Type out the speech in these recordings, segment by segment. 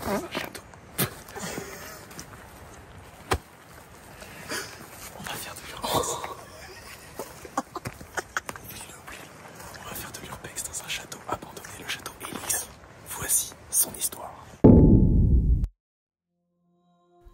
Château. On va faire de l'urbex. On va faire de l'urbex dans un château abandonné, le château Élix. Voici son histoire.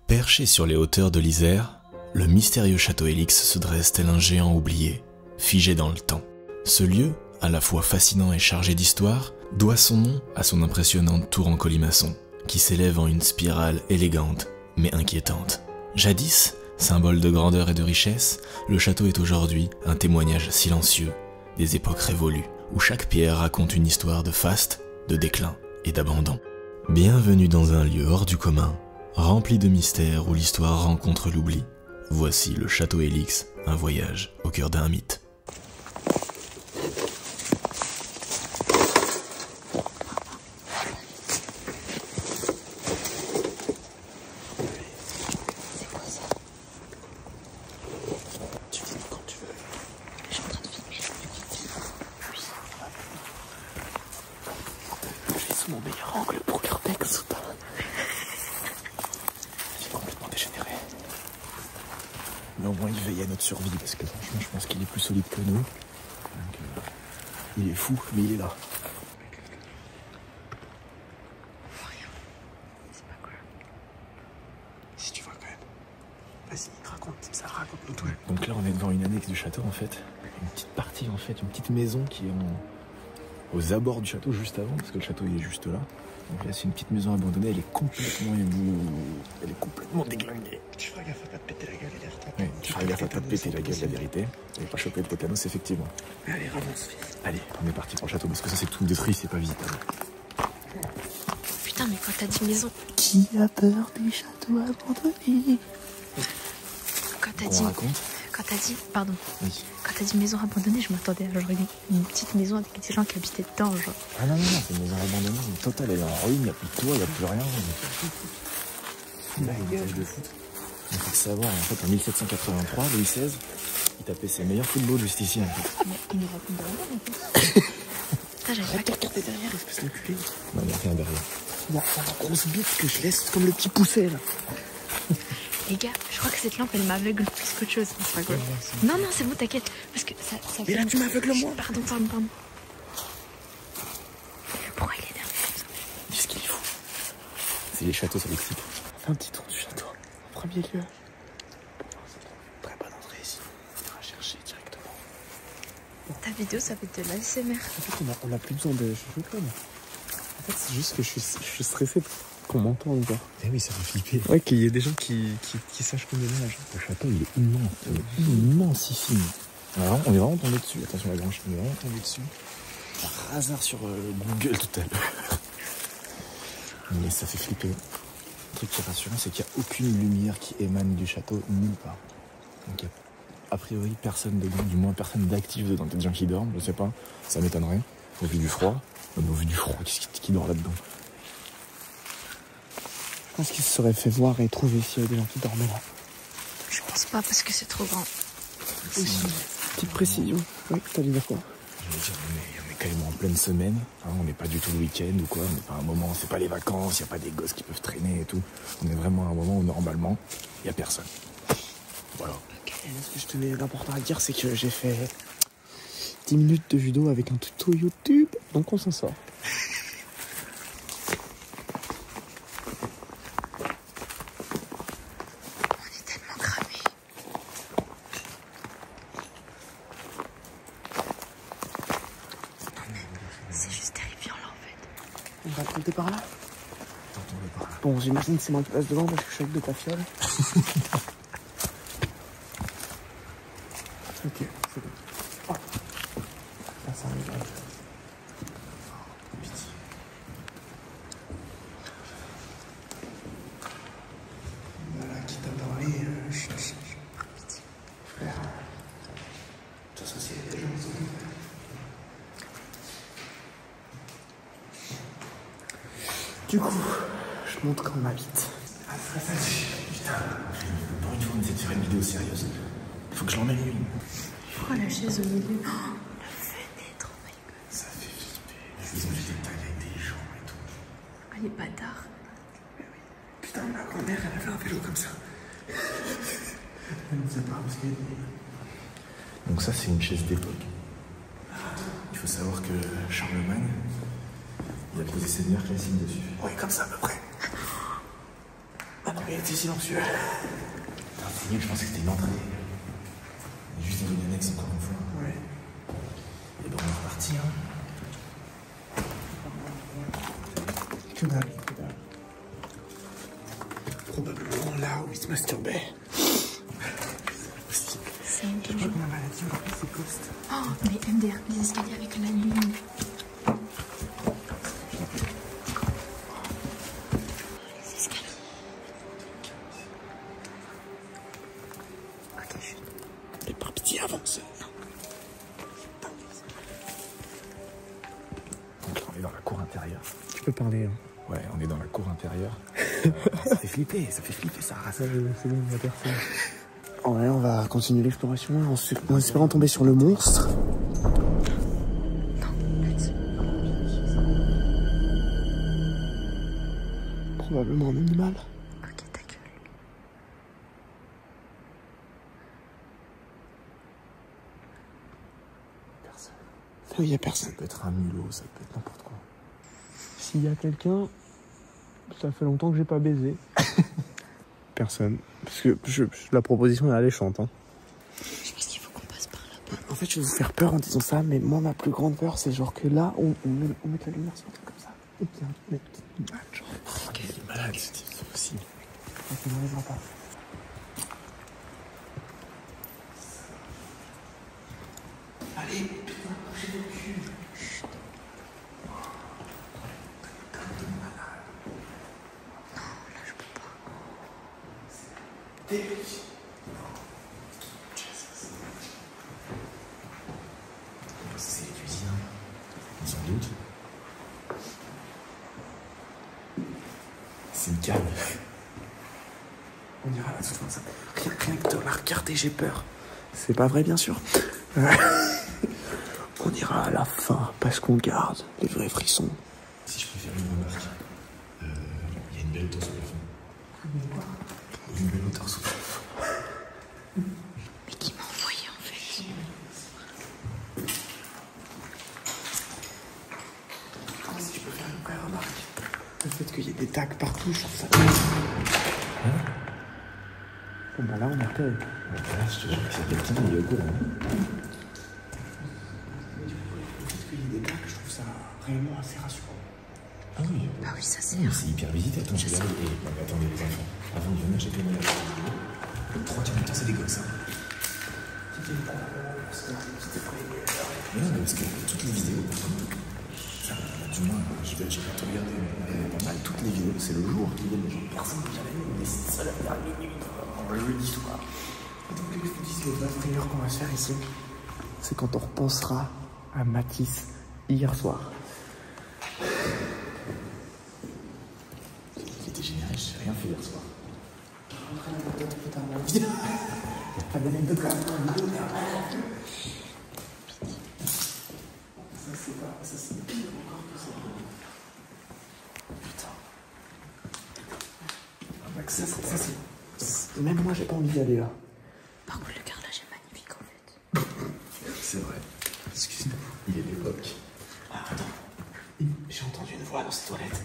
Perché sur les hauteurs de l'Isère, le mystérieux château Élix se dresse tel un géant oublié, figé dans le temps. Ce lieu, à la fois fascinant et chargé d'histoire, doit son nom à son impressionnante tour en colimaçon, qui s'élève en une spirale élégante, mais inquiétante. Jadis, symbole de grandeur et de richesse, le château est aujourd'hui un témoignage silencieux des époques révolues, où chaque pierre raconte une histoire de faste, de déclin et d'abandon. Bienvenue dans un lieu hors du commun, rempli de mystères où l'histoire rencontre l'oubli. Voici le château Élix, un voyage au cœur d'un mythe. Mon meilleur angle pour l'urbex ou pas? C'est complètement dégénéré. Mais au moins il veille à notre survie parce que franchement je pense qu'il est plus solide que nous. Donc, il est fou mais il est là. Rien. C'est pas quoi. Si tu vois quand même. Vas-y, raconte-nous tout. Donc là on est devant une annexe du château en fait. Une petite partie en fait, une petite maison qui est aux abords du château juste avant, parce que le château il est juste là. Donc là c'est une petite maison abandonnée, elle est complètement déglinguée. Tu feras gaffe à pas te péter la gueule, Oui, tu feras gaffe à pas te péter la gueule, la vérité. Et pas choper le tétanos, effectivement. Allez, avance, fils. Allez, on est parti pour le château, parce que ça c'est tout détruit, c'est pas visitable. Putain, mais quand t'as dit maison... Qui a peur des châteaux abandonnés? Quand t'as On dit... raconte. Quand t'as dit... Pardon. Oui. Quand t'as dit maison abandonnée, je m'attendais à genre une petite maison avec des gens qui habitaient dedans, genre. Ah non, c'est une maison abandonnée, totale, elle est en ruine, il n'y a plus de toit, il n'y a plus rien. La gueule de foot. Il faut savoir, en fait, en 1783, Louis XVI, il tapait ses meilleurs footballs juste ici, en fait. Mais il nous raconte de rien, en fait. Putain, j'avais pas capté. Regardez derrière, espèce de culé. Non, il n'y a rien derrière. Il y a une grosse bite que je laisse comme le petit pousset, là. Les gars, je crois que cette lampe, elle m'aveugle plus qu'autre chose. C'est pas quoi. Non, c'est bon, t'inquiète. Parce que ça Mais là, tu m'aveugles moi. Pardon. Pourquoi il est derrière comme ça? Qu'est-ce qu'il faut? C'est les châteaux, ça l'excite. Fais un petit tour du château. En premier lieu. Très bonne entrée ici. On ira chercher directement. Ta vidéo, ça va être de l'ASMR. En fait, on a plus besoin de chuchoter. En fait, c'est juste que je suis stressé qu'on m'entende, quoi. Eh oui, ça fait flipper. Ouais, qu'il y ait des gens qui sachent qu'on est là. Le château, il est immense. Il est immensissime. Alors, on est vraiment tombé dessus. Attention, la branche, on est vraiment tombé dessus. Par hasard sur Google tout à l'heure. Mais ça fait flipper. Le truc qui est rassurant, c'est qu'il n'y a aucune lumière qui émane du château nulle part. Donc, il y a a priori personne dedans, du moins personne d'actif dedans. Peut-être des gens qui dorment, je sais pas. Ça m'étonnerait. Au vu du froid. Au vu du froid, qui dort là-dedans? Je pense qu'ils se seraient fait voir et trouver s'il y a des gens qui dormaient là. Je pense pas parce que c'est trop grand. Oui, petite précision. Oui, t'as dit quoi? Je veux dire, on est quand même en pleine semaine. Hein, on n'est pas du tout le week-end ou quoi. On n'est pas un moment, c'est pas les vacances, il n'y a pas des gosses qui peuvent traîner et tout. On est vraiment à un moment où normalement, il n'y a personne. Voilà. Ce que je tenais d'important à dire, c'est que j'ai fait 10 minutes de judo avec un tuto YouTube, donc on s'en sort. On est tellement cramés. Non mais c'est juste terrifiant là en fait. On va monter par là? Tentons-le par là. Bon, j'imagine que c'est moi qui passe devant parce que je suis avec de ta fiole. Ok, c'est bon. Oh. Là, ça arrive. Voilà, qui t'a parlé, frère. De toute façon, s'il y a des gens qui sont... Du coup, je montre comment on habite. Putain, pour une fois, on essaie de faire une vidéo sérieuse. Il faut que je l'emmène une. Pourquoi la chaise au milieu? Oh, la fenêtre, oh my god. Ça fait flipper. Ils ont fait des tags avec des gens et tout. Ah, les bâtards. Putain, ma grand-mère, elle avait un vélo comme ça. Elle ne sait pas parce qu'il y a des... Donc ça, c'est une chaise d'époque. Il faut savoir que Charlemagne, il a posé ses meilleurs classiques dessus. Oui, comme ça à peu près. Ah non, il était silencieux. Putain, c'est nul, je pensais que c'était une entrée. Il y a juste une annexe encore une fois. Ouais. Et ben on est reparti, hein. Que dalle, que dalle. Probablement là où il se masturbait. C'est une Je crois que ma maladie, en plus, c'est post. Oh, mais MDR, les escaliers avec la lune. Les escaliers. Ok, je suis... Mais par pitié, avance. Non. Donc là, on est dans la cour intérieure. Tu peux parler, hein. Ouais, on est dans la cour intérieure. Ça fait flipper, ça rase. C'est bon, il y a personne. Ouais, on va continuer l'exploration en espérant tomber sur le monstre. Probablement un animal. Ok, ta gueule. Personne. Il y a personne. Ça peut être un mulot, ça peut être n'importe quoi. S'il y a quelqu'un, ça fait longtemps que j'ai pas baisé. Personne. Parce que la proposition est alléchante. Hein. Je pense qu'il faut qu'on passe par là-bas. En fait, je vais vous faire peur en disant ça, mais moi, ma plus grande peur, c'est genre que là, on met la lumière sur un truc comme ça. Et puis, on met une petite image, genre. Il est malade, c'est possible. Ça n'arrivera pas. Allez, putain, j'ai le cul. Chut. Là, je peux pas. C'est les cuisines, sans doute. C'est une cave. On ira là-dessous comme ça. Rien que de la regarder, j'ai peur. C'est pas vrai, bien sûr. On ira à la fin, parce qu'on garde les vrais frissons. Si je peux faire une remarque, il y a une belle hauteur sous le fond. Une belle hauteur sous le fond. Mais qui m'a envoyé en fait? Si je peux faire une vraie remarque. Le fait qu'il y ait des tags partout, je trouve ça... Bon, bah là, on est repéré. Là, je te jure que c'est quelqu'un, il est au courant. Le fait qu'il y ait des tags, je trouve ça réellement assez rassurant. Ah oui. Bah oui, ça c'est... C'est hyper visité. Attends, je regarde. Et non, mais attendez, les enfants. Avant de venir, j'ai fait une vidéo. 3 quarts du temps, c'est des gosses. Hein. Mais non, mais parce que toutes les vidéos, enfin, du moins, j'ai pas tout regardé, mais pas mal, toutes les vidéos, c'est le jour qui viennent les gens. Personne ne vient la nuit, mais c'est ça la dernière minute. On le dit tout. Donc, je vous dis, le vrai frayeur qu'on va se faire ici, c'est quand on repensera à Matisse hier soir. C'était génial, j'ai rien fait hier soir. Pas d'anecdote quand même dans la vidéo, ça c'est pire encore que ça. Putain. Ça c'est... Même moi j'ai pas envie d'y aller là. Par contre, le carrelage est magnifique en fait. C'est vrai. Excuse-nous, il est l'époque. Ah, attends. J'ai entendu une voix dans ces toilettes.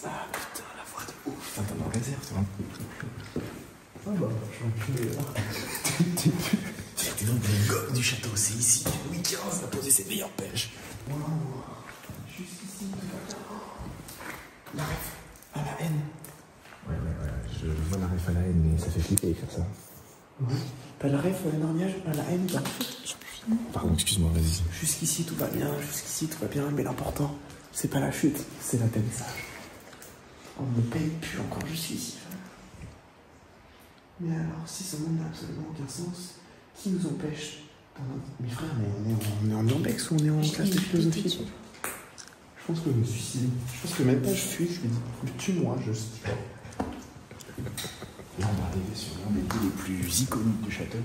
Ah putain, la voix de ouf. Putain, t'en as en réserve, toi. Ah bah, je suis enculé là. T'es donc le gosse du château, c'est ici. Louis XV a posé ses meilleures pêches. Waouh. Juste ici. La ref à la haine. Ouais. Je vois la ref à la haine, mais ça fait flipper écrire ça. Ouais. Pas la ref à la haine, bah. Je peux filmer. Pardon, excuse-moi, vas-y. Jusqu'ici tout va bien, mais l'important, c'est pas la chute, c'est l'atterrissage. On ne paye plus encore jusqu'ici. Mais alors, si ça n'a absolument aucun sens, qui nous empêche Mais frère, mais on est en urbex ou on est en classe de philosophie? Je pense que je me suicide. Je pense que même pas je fuis, je lui dis tue-moi, je suis. Là, on va arriver sur l'un des lieux les plus iconiques du château,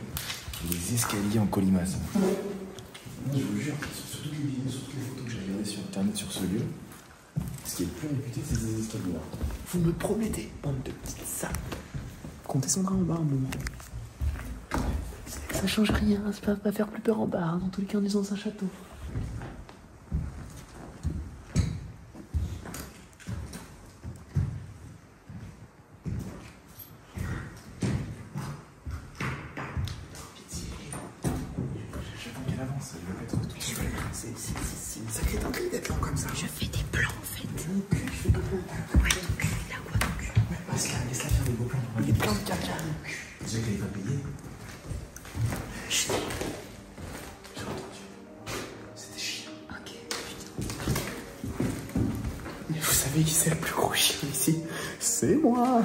les escaliers en colimaçon. Je vous jure, sur toutes les vidéos, sur toutes les photos que j'ai regardées sur internet sur ce lieu, Ce qui est le plus réputé, c'est ces escaliers-là. Vous me promettez, bande de petites salles, qu'on descendra en bas un moment. Ça change rien, ça va pas faire plus peur en bas. Dans tous les cas, on est dans un château. C'est une sacrée dinguerie d'être lent comme ça. Je fais des plans en fait. Mon cul, je fais des plans. Ouais, ton cul, là quoi ton cul. Ouais, laisse-la faire des beaux plans. Des plans de caca, mon cul. Déjà qu'elle est pas payée. Chut. J'ai entendu. C'était chiant. Ok, Mais vous savez qui c'est le plus gros chien ici? C'est moi.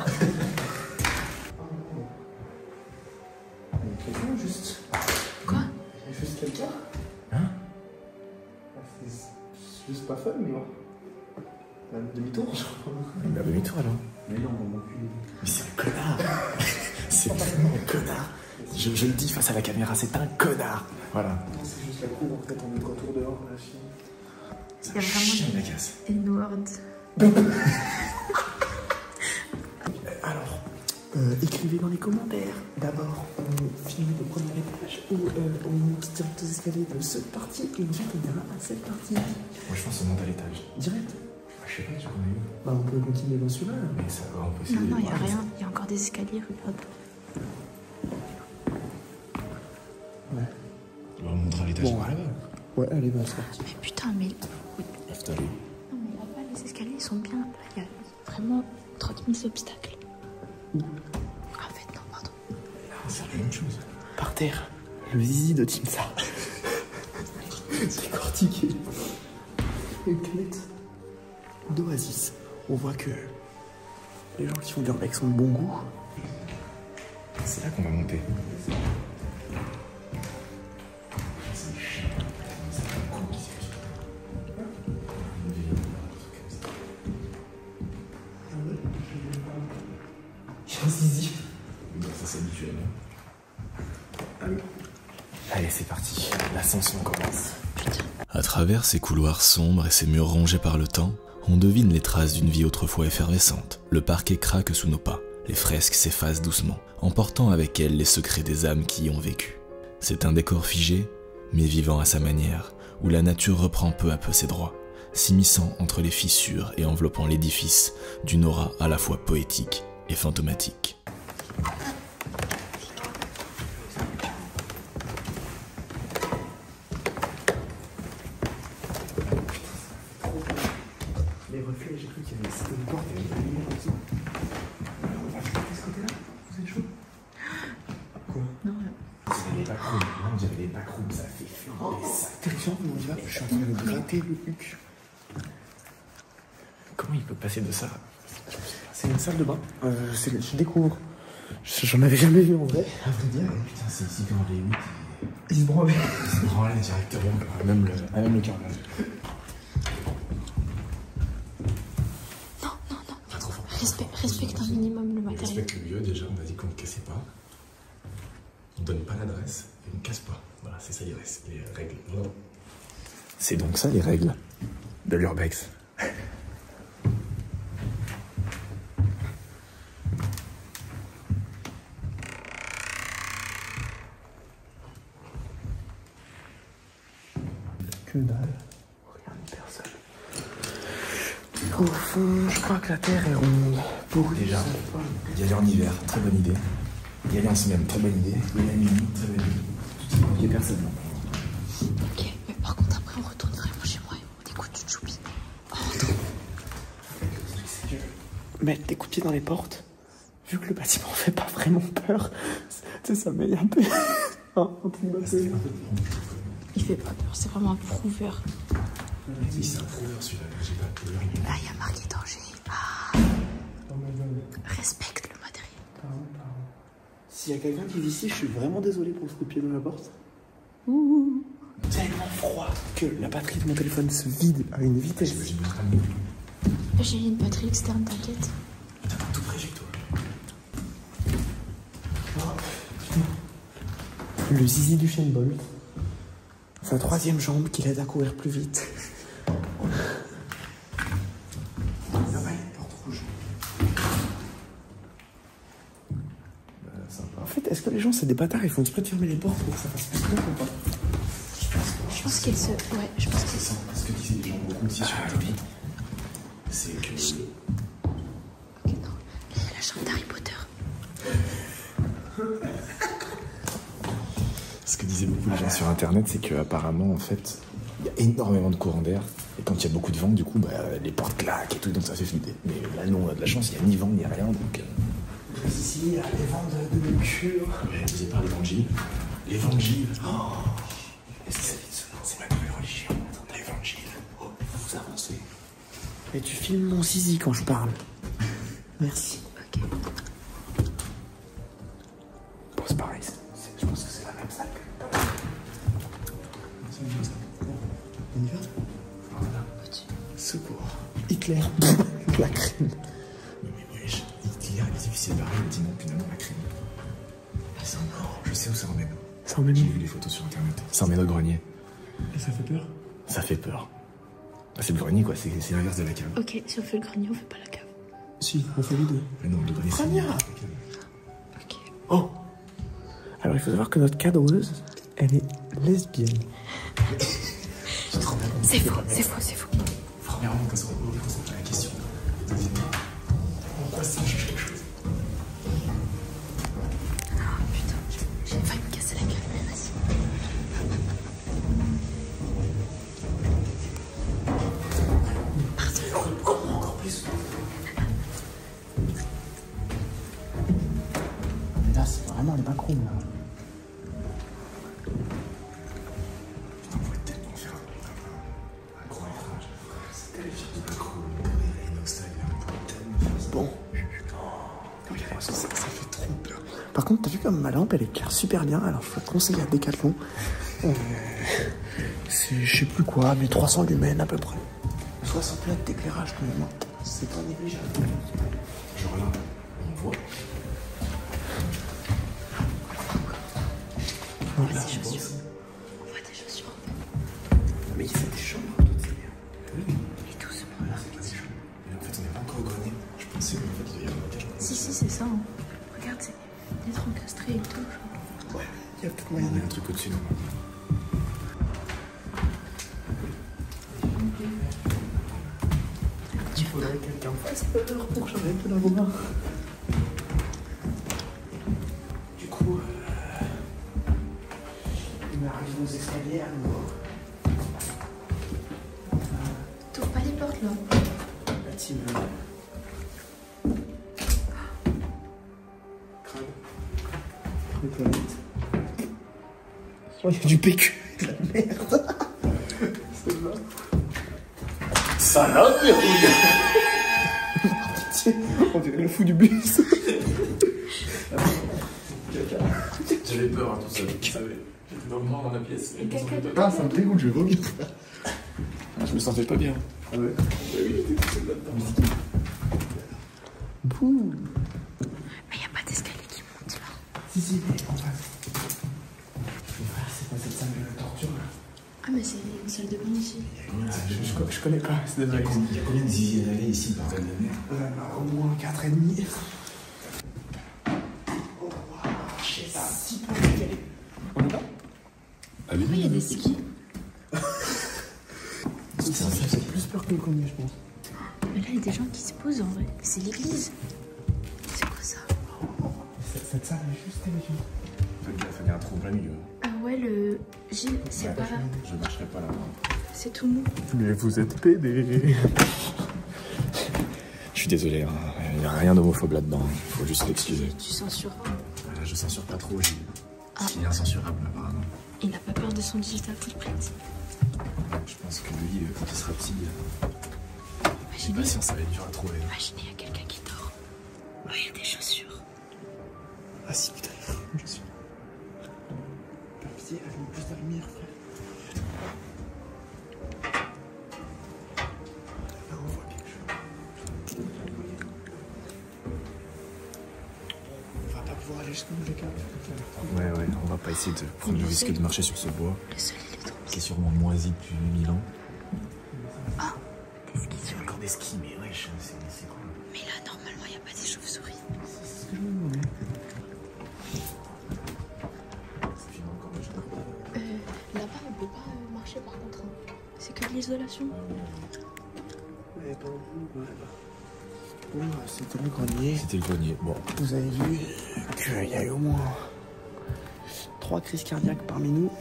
Il y a quelqu'un juste. quoi? Il y a juste quelqu'un. Hein? C'est juste pas fun, moi. Demi-tour, je crois. Il a demi-tour alors. Mais non, mon cul. Mais c'est un connard. C'est vraiment un connard. Je le dis face à la caméra, c'est un connard. Voilà. Non, c'est juste la cour, en fait, on est de retour dehors, la chienne. Il y a vraiment la casse. N-word. Alors, écrivez dans les commentaires. D'abord, on finit le premier étage où on monte direct aux escaliers de cette partie et ensuite on ira à cette partie. Moi je pense qu'on monte à l'étage. Direct. Je sais pas du coup on a eu. Bah, on peut continuer dans celui-là. Mais ça va impossible. Non, il y a rien. Il y a encore des escaliers, regarde. Ouais. On montera à l'étage. Bon, ouais, allez, bah, c'est parti. Mais putain, mais. Putain, lui. Non, mais là-bas, les escaliers, ils sont bien. Là, il y a vraiment 30 000 obstacles. En fait, non, pardon. C'est la même chose. Par terre, le zizi de Timsa. Décortiqué. Une clette d'Oasis. On voit que les gens qui font du urbex ont de bon goût. C'est là qu'on va monter. Zizi. Ça c'est habituel. Allez, c'est parti. L'ascension commence. À travers ces couloirs sombres et ces murs rongés par le temps, on devine les traces d'une vie autrefois effervescente. Le parquet craque sous nos pas. Les fresques s'effacent doucement, emportant avec elles les secrets des âmes qui y ont vécu. C'est un décor figé, mais vivant à sa manière, où la nature reprend peu à peu ses droits, s'immisçant entre les fissures et enveloppant l'édifice d'une aura à la fois poétique et fantomatique. Les reflets, j'ai cru qu'il y avait une porte et une lumière comme ça. On va faire de ce côté-là. Vous êtes chaud? Quoi? Non, On dirait les backrooms. Là, on dirait les backrooms, ça fait flipper ça. Attention, on y va. Je suis en train de gratter le cul. Comment il peut passer de ça? C'est une salle de bain. Je découvre. J'en avais jamais vu en vrai. À vrai dire, putain, c'est ici quand les 8 Il se branlait. ils se branlaient directement, même le carrelage. non. Pas trop fort. Respecte un minimum le On matériel. respecte le lieu déjà, on a dit qu'on ne cassait pas. On donne pas l'adresse et on ne casse pas. Voilà, c'est ça les règles. C'est donc ça les règles de l'urbex. Que dalle. Regarde, personne. Au fond, je crois que la Terre est ronde. Pour Déjà, y aller en hiver, très bonne idée. Y aller en semaine, très bonne idée. Y aller à minuit, très bonne idée. Il n'y a personne. Ok, mais par contre, après, on retourne vraiment chez moi et on écoute du choupi. Mettre des coups de pied dans les portes, vu que le bâtiment fait pas vraiment peur, tu sais, ça met un peu. Un truc d'absolu. Il fait pas peur, c'est vraiment un prouveur. Si c'est un prouveur celui-là, j'ai pas peur. Là, il y a marqué danger. Ah, Oh my god. respecte le matériel. Pardon. S'il y a quelqu'un qui vit ici, je suis vraiment désolé pour ce coup de pied dans la porte. Ouh. Tellement froid que la batterie de mon téléphone se vide à une vitesse. J'imagine notre ami. J'ai une batterie externe, t'inquiète. Putain, tout près chez toi. Le zizi du Usain Bolt. Sa troisième jambe qui l'aide à courir plus vite. gens, c'est des bâtards, ils font exprès de fermer les portes pour que ça fasse plus clair ou pas? Je pense qu'elle se... Ouais, je pense que c'est ça. Ce que disaient les gens beaucoup aussi sur le tapis, c'est que... Ok, non. Là, il y a la chambre d'Harry Potter. Ce que disaient beaucoup les gens sur internet, c'est qu'apparemment, en fait, il y a énormément de courant d'air. Et quand il y a beaucoup de vent, du coup, bah, les portes claquent et tout, donc ça fait flipper. Mais là, non, on a de la chance, il n'y a ni vent, ni rien, donc... Ici, il y a les vents de lecture. Ouais, vous avez parlé d'évangile. L'évangile. Oh. C'est ma nouvelle religion. L'évangile. Oh, vous avancez. Mais tu filmes mon zizi quand je parle. Merci. Ok. Bon, c'est pareil. Je pense que c'est la même salle que... On y va? Voilà. Secours. Hitler. La crème. Mais wesh, Hitler, il était officier de Paris, il dit non, finalement, la crème. Ah, c'est mort. Je sais où ça emmène. Ça emmène J'ai où? vu les photos sur internet. Ça emmène au grenier. Et ça fait peur? Ça fait peur. Ah, c'est le grenier, quoi. C'est l'inverse de la cave. Ok, si on fait le grenier, on fait pas la cave. Si, on fait les deux. Mais non, le grenier, c'est Grenier. la cave. Ok. Oh! Alors, il faut savoir que notre cadreuse, elle est lesbienne. C'est faux, c'est faux, c'est faux. Premièrement, quand on pose pas la question. Deuxièmement, pourquoi ça change quelque chose? Ah putain, j'ai failli me casser la gueule, mais vas-y. Comment encore plus? Mais là, c'est vraiment les backrooms, là. On pourrait tellement faire un gros métrage. C'est terrifiant, ce backroom, et nos styles, on pourrait tellement faire ça. Bon. Regardez, ça fait trop peur. Par contre, t'as vu comme ma lampe, elle éclaire super bien. Alors, je te conseille à Decathlon. C'est, je sais plus quoi, mais 300 lumens à peu près. 60 mètres d'éclairage quand même. C'est pas négligeable. Genre là, on voit. Voilà. Des chaussures. On voit des chaussures. Mais il y a des chambres, toutes ces merdes. Oui, Et doucement. c'est pas des gens. Mais en fait, on n'est pas encore au grenier. Je pensais, mais en fait, il doit y avoir des gens. Si, si, c'est ça. Hein. Regarde, c'est des trucs encastrés et tout. Genre. Ouais, il y a peut-être moyen Il y de... a un truc au-dessus, non? Il faudrait que quelqu'un fasse peur pour que j'arrête de la voir. Du coup, il m'arrive aux escaliers à nouveau. T'ouvres pas les portes là. La team. Crâne. Les toilettes. Oh, il y a du PQ. De la merde. C'est là. Salope, pitié, on dirait le fou du bus. J'avais peur, hein, tout ça. Je savais. J'étais dans le noir dans la pièce. Ah, ça me dégoûte, je vais vomir. Je me sentais pas bien. Ah ouais. Oui, c'était là-dedans. Bouh. Mais y a pas d'escalier qui monte là. Si, mais en face. C'est pas cette salle de torture là. Ah, mais c'est une salle de bain ici. Je connais pas, c'est désolé. Il y a combien de zizi à aller ici, bordel de merde? Au moins 4,5. Oh, je sais pas, si peu y aller. On y va? Ah oui, Pourquoi il y a des skis? Ça fait plus peur que le grenier, je pense. Mais là, il y a des gens qui se posent en vrai. C'est l'église. C'est quoi ça? Cette salle est juste terrifiante. Faites gaffe, il y a un trou plein milieu. Ah ouais, le Gilles, c'est Ouais, pas là. Je marcherai pas là. C'est tout mou. Mais vous êtes pédés. Je suis désolé, hein. Il n'y a rien d'homophobe là-dedans. Il faut juste l'excuser. Tu censureras. Voilà, je censure pas trop, Gilles. Ah. Il est incensurable, apparemment. Il n'a pas peur de son digital footprint. Je pense que lui, quand il sera petit, Imaginez, patience, ça va être dur à trouver. imaginez, il y a quelqu'un qui dort. Oh, il y a des chaussures. Ah si, putain, je suis. Pitié, allume plus de lumière, frère. Là, on voit quelque chose. On va pas pouvoir aller jusqu'au bout des câbles. Ouais, on va pas essayer de prendre le risque de marcher sur ce bois, Le sol, il est trop qui est sûrement moisi depuis 1000 ans. Ah, des skis Il y sur a encore des skis, mais wesh, c'est cool. Mais là, normalement, il n'y a pas des chauves-souris. C'est ce que je me demandais. l'isolation. Ouais, bon, ouais. C'était le grenier. C'était le grenier. Bon. Vous avez vu qu'il y a eu au moins 3 crises cardiaques parmi nous.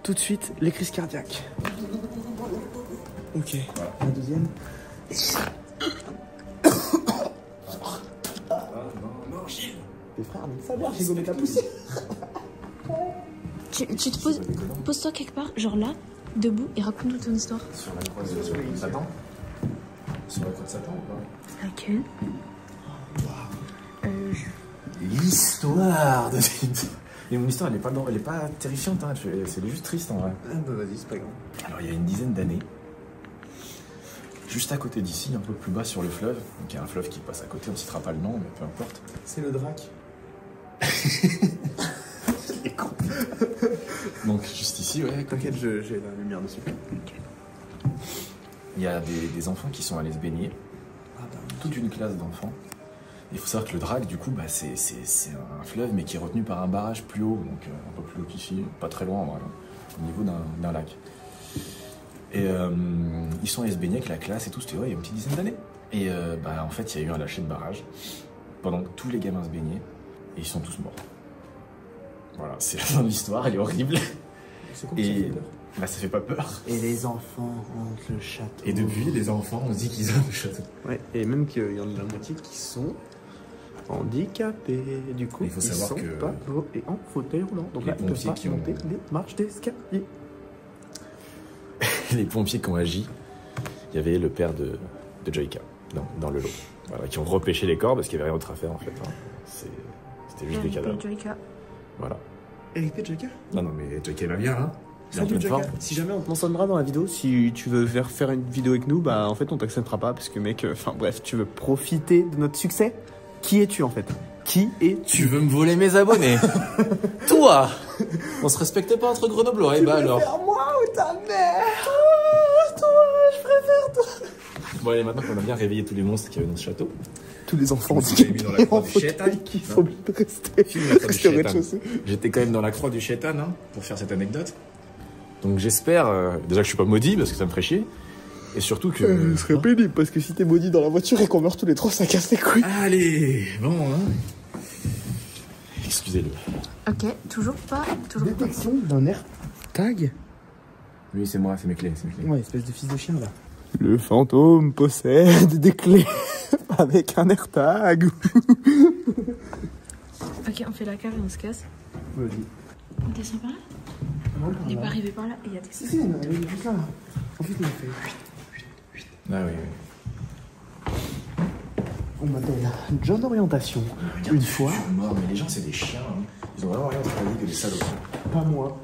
Tout de suite, les crises cardiaques. Ok, voilà. La deuxième. Non, Gilles. Tes frères, mais ça va, j'ai gommé ta poussière. Tu te poses... Pose-toi quelque part, genre là, debout, et raconte-nous ton histoire. Sur la croix de Satan. Sur la croix de Satan ou pas? Laquelle? L'histoire de... Mais mon histoire, elle est pas terrifiante, hein. C'est juste triste en vrai. Ah bah vas-y, c'est pas grave. Alors il y a une dizaine d'années, juste à côté d'ici, un peu plus bas sur le fleuve, donc il y a un fleuve qui passe à côté, on ne citera pas le nom, mais peu importe. C'est le drac. Il est con. Donc juste ici, ouais. T'inquiète, j'ai la lumière dessus. Il y a des enfants qui sont allés se baigner, toute une classe d'enfants. Il faut savoir que le Drac, du coup, bah, c'est un fleuve, mais qui est retenu par un barrage plus haut, donc un peu plus haut qu'ici, pas très loin, voilà, au niveau d'un lac. Et ils sont allés se baigner avec la classe et tout, c'était il y a une petite dizaine d'années. Et bah, en fait, il y a eu un lâcher de barrage pendant que tous les gamins se baignaient, et ils sont tous morts. Voilà, c'est la fin de l'histoire, elle est horrible. C'est quoi, ça fait peur? Bah, ça fait pas peur. Et les enfants hantent le château. Et depuis, les enfants, on se dit qu'ils ont le château. Ouais, et même qu'il y en a la moitié qui sont handicapés. Du coup, il faut savoir sont que pas beaux et en fauteuil roulant. Donc là, ils peuvent pas monter les marches d'escalier. Les pompiers qui ont agi, il y avait le père de Joyka dans le lot. Voilà, qui ont repêché les corps parce qu'il n'y avait rien d'autre à faire en fait. Hein. C'était juste des cadavres. Voilà. Eric Joyka? Non, mais Joyka va bien, hein. Salut Joyka. Si jamais on te mentionnera dans la vidéo, si tu veux faire une vidéo avec nous, bah en fait on t'acceptera pas parce que mec, enfin bref, tu veux profiter de notre succès. Qui es-tu en fait? Qui es-tu? Tu veux me voler mes abonnés? Toi! On se respecte pas entre Grenoblois, et bah alors. Tu préfères moi ou ta mère? Toi, je préfère toi. Bon allez, maintenant qu'on a bien réveillé tous les monstres qu'il y avait dans ce château. Tous les enfants mis dans la croix du Shaitan. qui sont obligés de rester au rez-de-chaussée. J'étais quand même dans la croix du Shaitan, hein, pour faire cette anecdote. Donc j'espère déjà que je suis pas maudit parce que ça me ferait chier. Et surtout que... Ce serait pénible parce que si t'es maudit dans la voiture et qu'on meurt tous les trois, ça casse les couilles. Allez, bon, hein. Excusez-le. Ok, toujours pas. Détection d'un air tag. Oui, c'est moi, c'est mes clés. Ouais, espèce de fils de chien là. Le fantôme possède des clés avec un AirTag. Ok, on fait la cave et on se casse. Vas-y. On descend par là? On n'est pas arrivé par là et il y a des... Si, on est arrivé juste là. En fait, on a fait... Ah oui. On m'appelle John Orientation. Une fois... Je suis mort, mais les gens, c'est des chiens. Hein. Ils ont vraiment rien à dire que des salauds. Pas moi.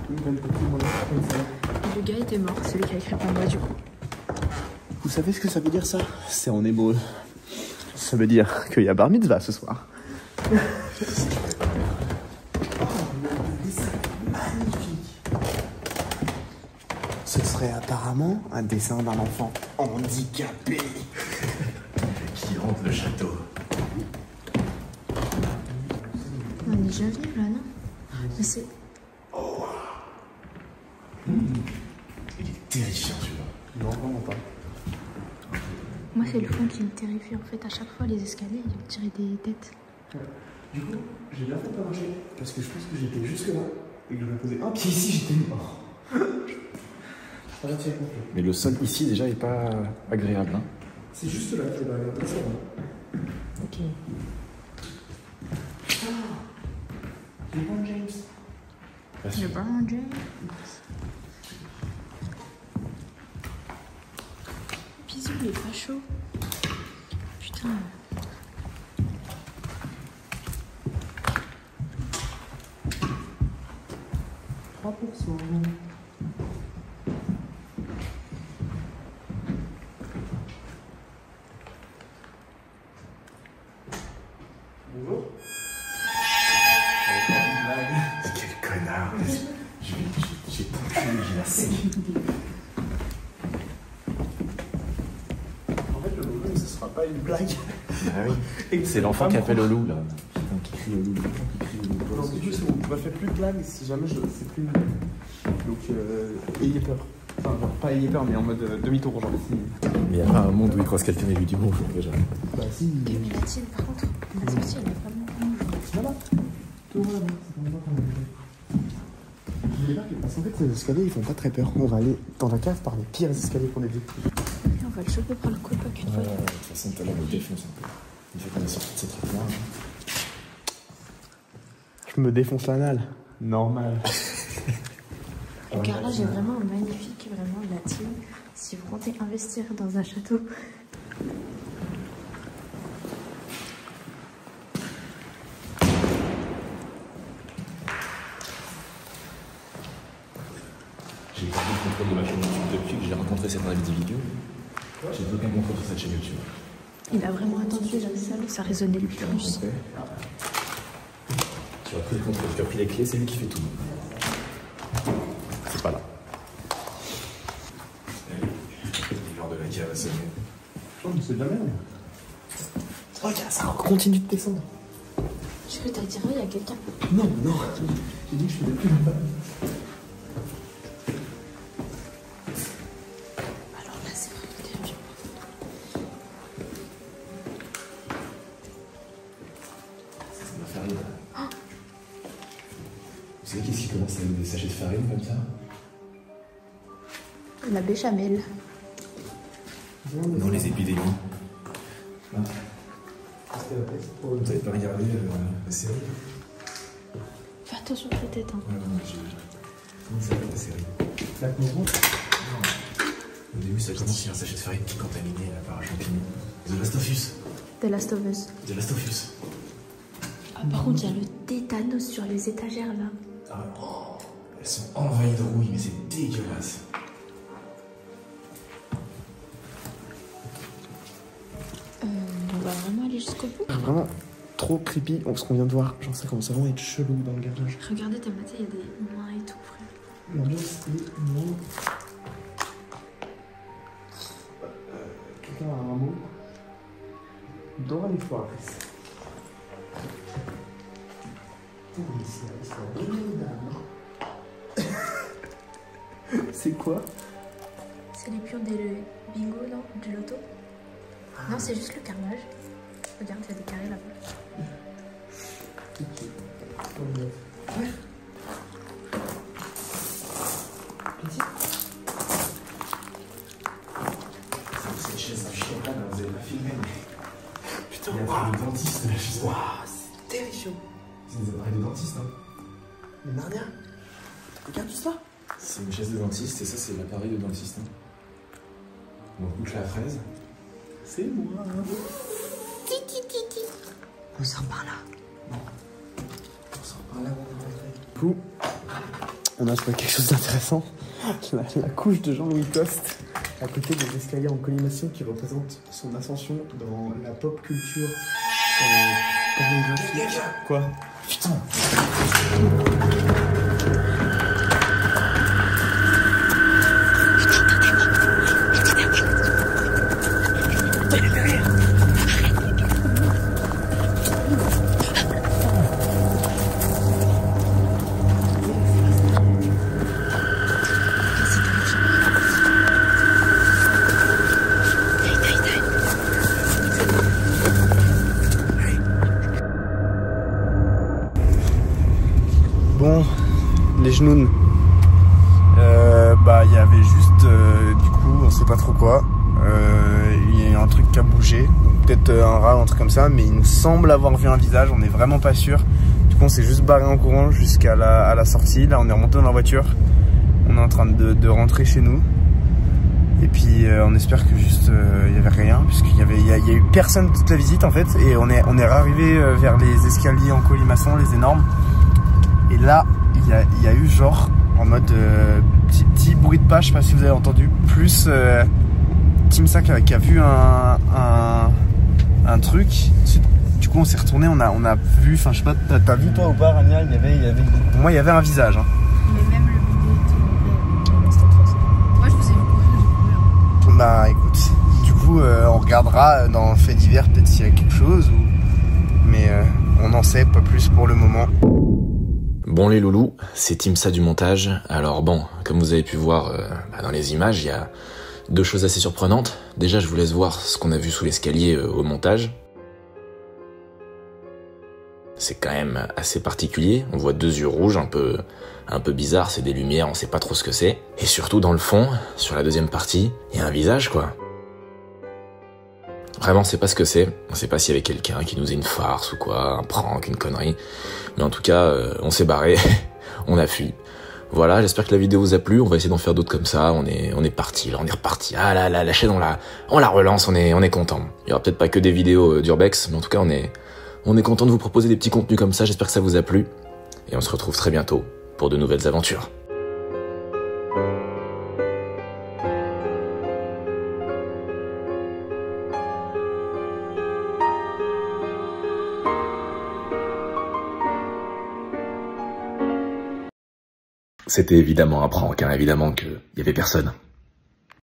Le gars était mort, celui qui a écrit pas moi du coup. Vous savez ce que ça veut dire ça? C'est en hébreu. Ça veut dire qu'il y a bar mitzvah ce soir. Ce serait apparemment un dessin d'un enfant handicapé qui hante le château. On est déjà venu là, non? Mais c'est... Il est terrifiant celui-là. Non, vraiment pas. Moi, c'est le fond qui me terrifie. En fait, à chaque fois, les escaliers, ils me tiraient des têtes. Du coup, j'ai bien fait de pas marcher. Parce que je pense que j'étais jusque là. Et que je me posais un pied ici, j'étais mort. Mais le sol ici, déjà, est pas agréable. Hein. C'est juste là qui est derrière. Ok. LeBron James. LeBron James. Bisous, il est pas chaud. Putain. Bonjour. Quel connard. J'ai tout tué, j'ai la sec. En fait, le loup, ce sera pas une blague. Ah oui. C'est l'enfant qui appelle au loup, là. Qui crie au loup. Non, du coup, c'est bon. On va faire plus de blagues si jamais je fais plus une blague. Donc, ayez peur. Enfin, genre, pas ayez peur, mais en mode demi-tour, genre. Si... Il y a pas un monde où il croise quelqu'un et lui dit bonjour déjà. Bah si. Mais la tienne, par contre, la sortie, elle est vraiment. Là-bas. Tout là-bas. Parce qu'en fait, ces escaliers ils font pas très peur. On va aller dans la cave par les pires escaliers qu'on ait vus. On va le choper par le coloc une fois. De toute façon, tout à l'heure, on le défonce un peu. Une fois qu'on est sorti de cette trappe-là. Je me défonce l'anal. Normal. Car là, j'ai vraiment un magnifique, vraiment la team. Si vous comptez investir dans un château. J'ai perdu le contrôle de ma chaîne YouTube depuis que j'ai rencontré cet individu. J'ai aucun contrôle sur cette chaîne YouTube. Il a vraiment attendu la salle où ça résonnait le plus. Tu as pris le contrôle, tu as pris les clés, c'est lui qui fait tout. C'est pas là. Le genre de la cave à sonner. Oh, mais c'est de la merde. Regarde, ça continue de descendre. Je crois que t'as dit, il y a quelqu'un. Non, non. J'ai dit que je faisais plus le pas. Alors là, c'est vraiment terrible. C'est de la farine. Oh. Vous savez qu'est-ce qui commence avec des sachets de farine comme ça? La béchamel. Non, les épidémies. Ah. Vous n'avez pas regardé la série? Fais attention à ta tête. Hein. Comment ça s'appelle la série? La courante. Au début, ça commence sur un sachet de farine qui est contaminé par un champignon. The Last of Us. The Last of Us. The Last of Us. Ah, par contre, il y a le tétanos sur les étagères là. Ah, oh, elles sont envahies de rouille, mais c'est dégueulasse. On va vraiment aller jusqu'au bout. Vraiment trop creepy ce qu'on vient de voir. Genre ça commence à vraiment être chelou dans le garage. Regardez, t'as maté, il y a des mains et tout, frère. L'ambiance est non. Quelqu'un a un mot? Dora l'exploratrice. C'est quoi? C'est les purs des bingo, non? Du loto? Non, c'est juste le carnage. Regarde, il y a des carrés là-bas. Cette chaise de chien là, vous avez pas filmé. Putain, il y a un appareil de dentiste là, je sais. Waouh, c'est terrifiant. C'est des appareils de dentiste, hein. Mais Narnia, regarde tout ça. C'est une chaise de dentiste et ça, c'est l'appareil de dentiste. Hein. On goûte la fraise. C'est moi. On sort par là. On sort par là, on va rentrer. Du coup, on a trouvé quelque chose d'intéressant. La couche de Jean-Louis Coste à côté des escaliers en colimation qui représentent son ascension dans la pop culture pornographique. Quoi? Putain. Bon, les genoux. Bah, il y avait juste, du coup, on sait pas trop quoi. Il y a un truc qui a bougé, peut-être un rat ou un truc comme ça, mais il nous semble avoir vu un visage, on n'est vraiment pas sûr. Du coup, on s'est juste barré en courant jusqu'à la sortie. Là, on est remonté dans la voiture. On est en train de rentrer chez nous. Et puis, on espère que juste, il y avait rien, puisqu'il y a eu personne toute la visite en fait. Et on est arrivé vers les escaliers en colimaçon, les énormes. Et là, il y a eu genre, en mode petit bruit de pas, je sais pas si vous avez entendu, plus Timsa qui a vu un truc. Du coup, on s'est retourné, on a vu, enfin je sais pas, t'as vu toi ou pas, Rania, pour moi il y avait un visage. Hein. Mais même le bébé et tout, c'était trop. Moi je vous ai vu courir. Bah écoute, du coup on regardera dans Fait divers peut-être s'il y a quelque chose, mais on n'en sait pas plus pour le moment. Bon les loulous, c'est Timsa du montage. Alors bon, comme vous avez pu voir dans les images, il y a deux choses assez surprenantes. Déjà, je vous laisse voir ce qu'on a vu sous l'escalier au montage. C'est quand même assez particulier. On voit deux yeux rouges, un peu bizarres, c'est des lumières, on sait pas trop ce que c'est. Et surtout dans le fond, sur la deuxième partie, il y a un visage quoi. Vraiment, on sait pas ce que c'est. On sait pas s'il y avait quelqu'un qui nous faisait une farce ou quoi, un prank, une connerie. Mais en tout cas, on s'est barré, on a fui. Voilà, j'espère que la vidéo vous a plu. On va essayer d'en faire d'autres comme ça. On est parti, là, on est reparti. Ah là, la chaîne, on la relance, on est content. Il y aura peut-être pas que des vidéos d'Urbex, mais en tout cas, on est content de vous proposer des petits contenus comme ça. J'espère que ça vous a plu. Et on se retrouve très bientôt pour de nouvelles aventures. C'était évidemment un prank, hein, évidemment qu'il y avait personne.